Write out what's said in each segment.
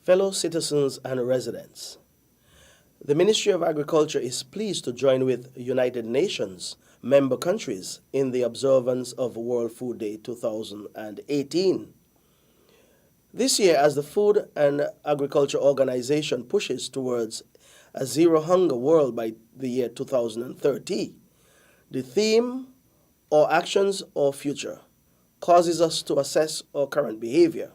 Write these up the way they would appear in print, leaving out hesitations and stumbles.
Fellow citizens and residents, the Ministry of Agriculture is pleased to join with United Nations member countries in the observance of World Food Day 2018. This year, as the Food and Agriculture Organization pushes towards a zero hunger world by the year 2030, the theme, or actions or future, causes us to assess our current behavior,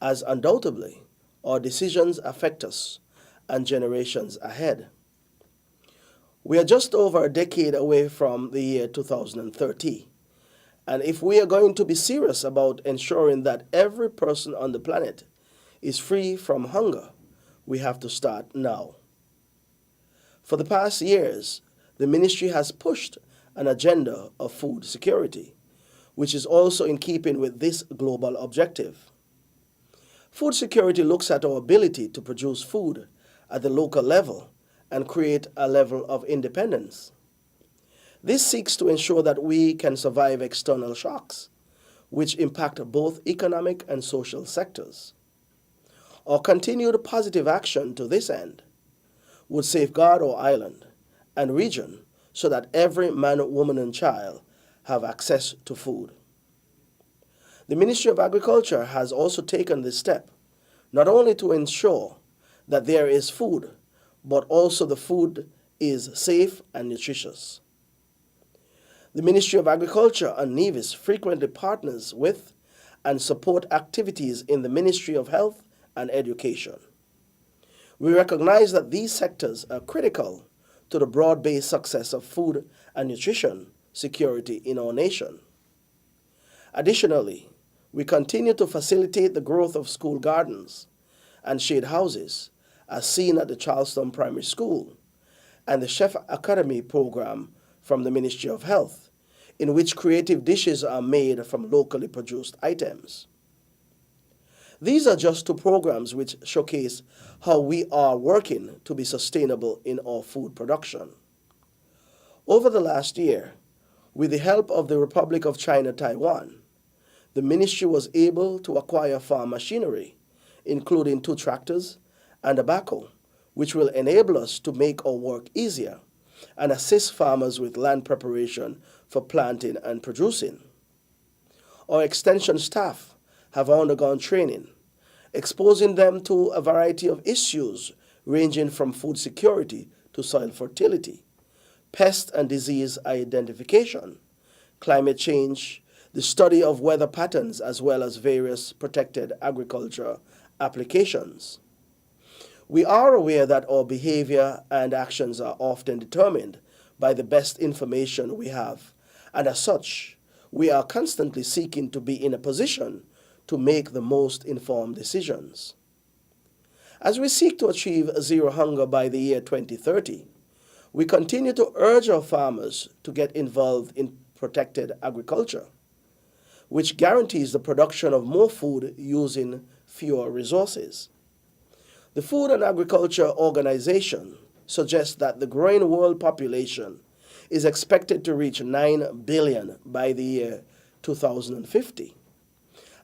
as undoubtedly our decisions affect us and generations ahead. We are just over a decade away from the year 2030, and if we are going to be serious about ensuring that every person on the planet is free from hunger, we have to start now. For the past years, the ministry has pushed an agenda of food security, which is also in keeping with this global objective. Food security looks at our ability to produce food at the local level and create a level of independence. This seeks to ensure that we can survive external shocks, which impact both economic and social sectors. Our continued positive action to this end would safeguard our island and region so that every man, woman, and child have access to food. The Ministry of Agriculture has also taken this step not only to ensure that there is food, but also the food is safe and nutritious. The Ministry of Agriculture and Nevis frequently partners with and support activities in the Ministry of Health and Education. We recognize that these sectors are critical to the broad-based success of food and nutrition security in our nation. Additionally, we continue to facilitate the growth of school gardens and shade houses, as seen at the Charleston Primary School, and the Chef Academy program from the Ministry of Health, in which creative dishes are made from locally produced items. These are just two programs which showcase how we are working to be sustainable in our food production. Over the last year, with the help of the Republic of China Taiwan, the ministry was able to acquire farm machinery, including 2 tractors and a backhoe, which will enable us to make our work easier and assist farmers with land preparation for planting and producing. Our extension staff have undergone training, exposing them to a variety of issues ranging from food security to soil fertility, pest and disease identification, climate change, the study of weather patterns, as well as various protected agriculture applications. We are aware that our behavior and actions are often determined by the best information we have, and as such, we are constantly seeking to be in a position to make the most informed decisions. As we seek to achieve zero hunger by the year 2030, we continue to urge our farmers to get involved in protected agriculture, which guarantees the production of more food using fewer resources. The Food and Agriculture Organization suggests that the growing world population is expected to reach 9 billion by the year 2050.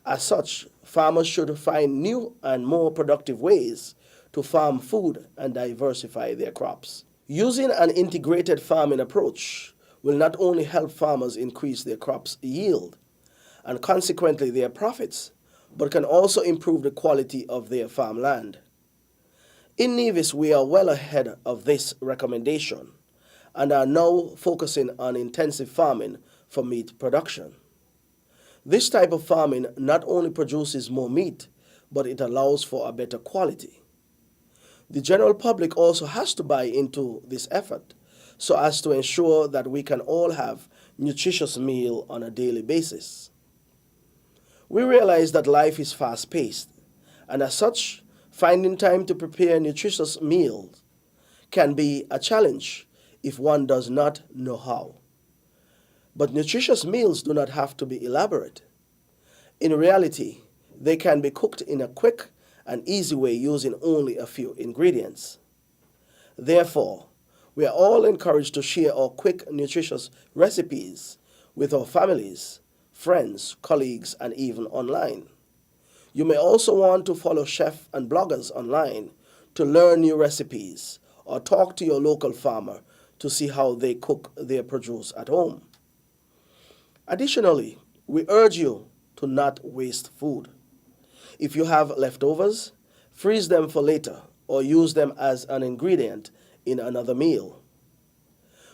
As such, farmers should find new and more productive ways to farm food and diversify their crops. Using an integrated farming approach will not only help farmers increase their crops' yield and consequently their profits, but can also improve the quality of their farmland. In Nevis, we are well ahead of this recommendation and are now focusing on intensive farming for meat production. This type of farming not only produces more meat, but it allows for a better quality. The general public also has to buy into this effort so as to ensure that we can all have nutritious meal on a daily basis. We realize that life is fast-paced, and as such, finding time to prepare nutritious meals can be a challenge if one does not know how. But nutritious meals do not have to be elaborate. In reality, they can be cooked in a quick and easy way using only a few ingredients. Therefore, we are all encouraged to share our quick, nutritious recipes with our families, friends, colleagues, and even online. You may also want to follow chefs and bloggers online to learn new recipes or talk to your local farmer to see how they cook their produce at home. Additionally, we urge you to not waste food. If you have leftovers, freeze them for later or use them as an ingredient in another meal.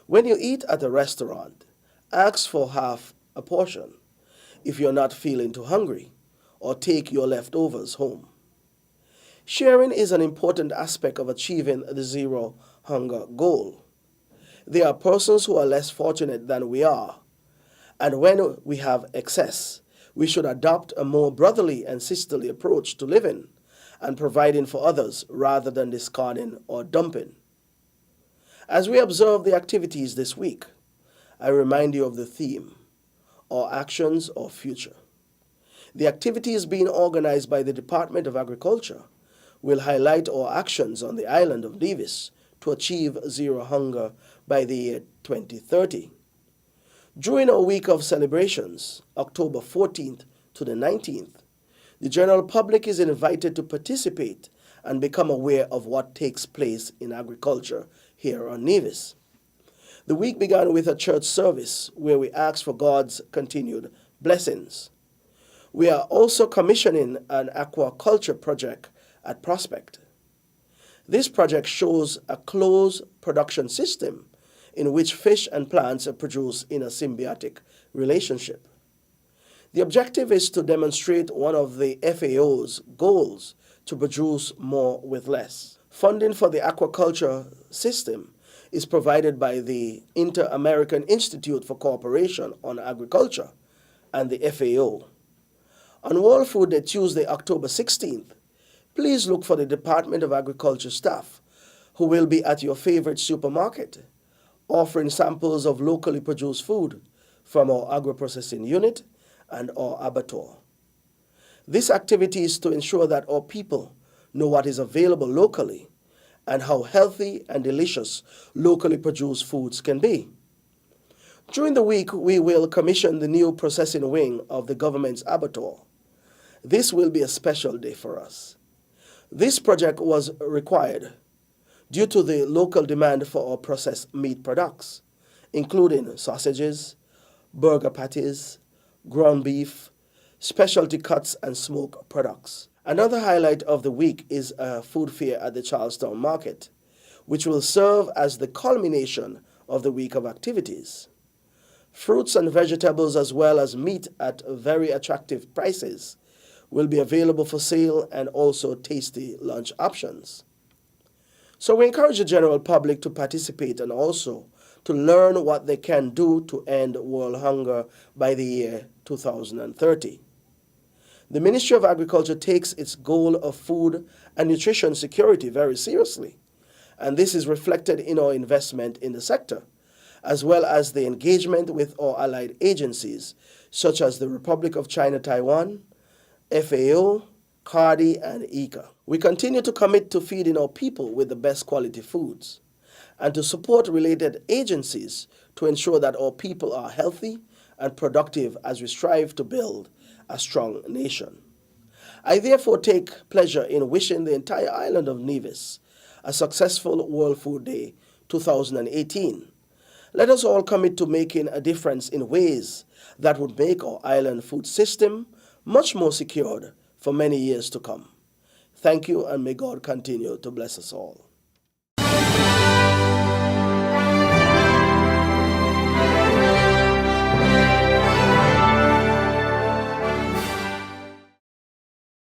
When you eat at a restaurant, ask for half a portion if you're not feeling too hungry, or take your leftovers home. Sharing is an important aspect of achieving the zero hunger goal. There are persons who are less fortunate than we are, and when we have excess, we should adopt a more brotherly and sisterly approach to living and providing for others rather than discarding or dumping. As we observe the activities this week, I remind you of the theme, or actions or future. The activities being organized by the Department of Agriculture will highlight our actions on the island of Nevis to achieve zero hunger by the year 2030. During our week of celebrations, October 14th to the 19th, the general public is invited to participate and become aware of what takes place in agriculture here on Nevis. The week began with a church service where we asked for God's continued blessings. We are also commissioning an aquaculture project at Prospect. This project shows a closed production system in which fish and plants are produced in a symbiotic relationship. The objective is to demonstrate one of the FAO's goals to produce more with less. Funding for the aquaculture system is provided by the Inter-American Institute for Cooperation on Agriculture and the FAO. On World Food Day, Tuesday, October 16th, please look for the Department of Agriculture staff who will be at your favorite supermarket, offering samples of locally produced food from our agro-processing unit and our abattoir. This activity is to ensure that our people know what is available locally and how healthy and delicious locally produced foods can be. During the week, we will commission the new processing wing of the government's abattoir. This will be a special day for us. This project was required due to the local demand for our processed meat products, including sausages, burger patties, ground beef, specialty cuts, and smoked products. Another highlight of the week is a food fair at the Charlestown Market, which will serve as the culmination of the week of activities. Fruits and vegetables as well as meat at very attractive prices will be available for sale, and also tasty lunch options. So we encourage the general public to participate and also to learn what they can do to end world hunger by the year 2030. The Ministry of Agriculture takes its goal of food and nutrition security very seriously, and this is reflected in our investment in the sector, as well as the engagement with our allied agencies, such as the Republic of China Taiwan, FAO, CARDI, and ICA. We continue to commit to feeding our people with the best quality foods and to support related agencies to ensure that our people are healthy and productive as we strive to build a strong nation. I therefore take pleasure in wishing the entire island of Nevis a successful World Food Day 2018. Let us all commit to making a difference in ways that would make our island food system much more secured for many years to come. Thank you, and may God continue to bless us all.